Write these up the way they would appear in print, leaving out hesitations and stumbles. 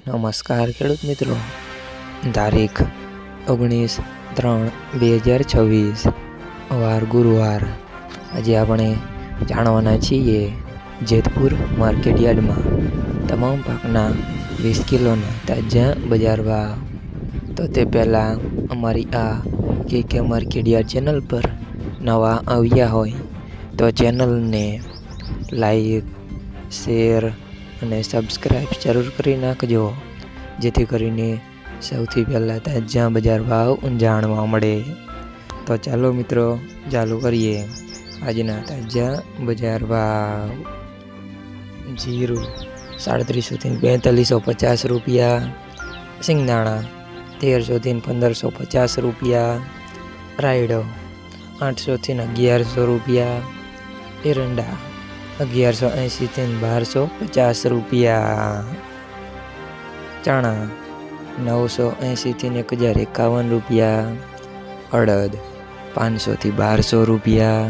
નમસ્કાર ખેડૂત મિત્રો, તારીખ 19/3/2026 વાર ગુરુવાર। આજે આપણે જાણવાના છીએ જેતપુર માર્કેટ યાર્ડમાં તમામ પાકના 20 કિલોના તાજા બજાર ભાવ। તો તે પહેલાં અમારી આ કે માર્કેટ યાર્ડ ચેનલ પર નવા આવ્યા હોય તો ચેનલને લાઈક, શેર અને સબસ્ક્રાઈબ જરૂર કરી નાખજો, જેથી કરીને સૌથી પહેલાં તાજા બજાર ભાવ જાણવા મળે। તો ચાલો મિત્રો ચાલુ કરીએ આજના તાજા બજાર ભાવ। જીરું 3700 થી 4550 રૂપિયા, સિંગદાણા 1300 થી 1550 રૂપિયા, રાયડો 800 થી 1100 રૂપિયા, એરંડા 1180 થી 1250 રૂપિયા, ચણા 980 થી 1051 રૂપિયા, અડદ 500 થી 1200 રૂપિયા,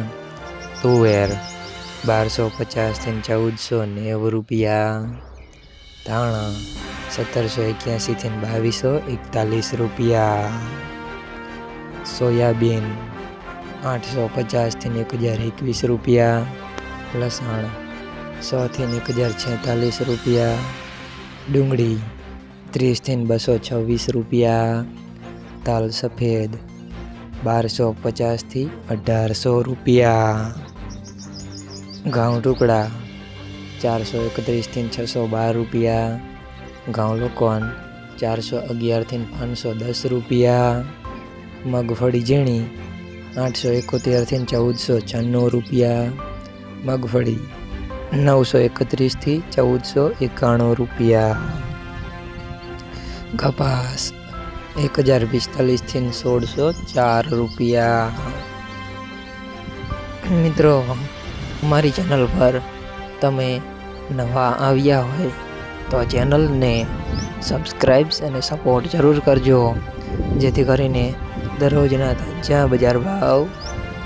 તુવેર 1250 થી 1490 રૂપિયા, ધાણા 1781 થી 2241 રૂપિયા, સોયાબીન 850 થી 1021 રૂપિયા, લસણ 100 થી 1046 રૂપિયા, ડુંગળી 30 થી 226 રૂપિયા, તલ સફેદ 1250 થી 1800 રૂપિયા, ઘઉં ટુકડા 431 થી 612 રૂપિયા, ઘઉં લોકોન 411 થી 510 રૂપિયા, મગફળી ઝીણી 871 થી 1496 રૂપિયા, મગફળી 931 થી 1491 રૂપિયા, કપાસ 1045 થી 1604 રૂપિયા। મિત્રો, અમારી ચેનલ પર તમે નવા આવ્યા હોય તો ચેનલને સબસ્ક્રાઈબ અને સપોર્ટ જરૂર કરજો, જેથી કરીને દરરોજના તાજા બજાર ભાવ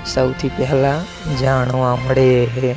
સૌથી પહેલાં જાણવા મળે।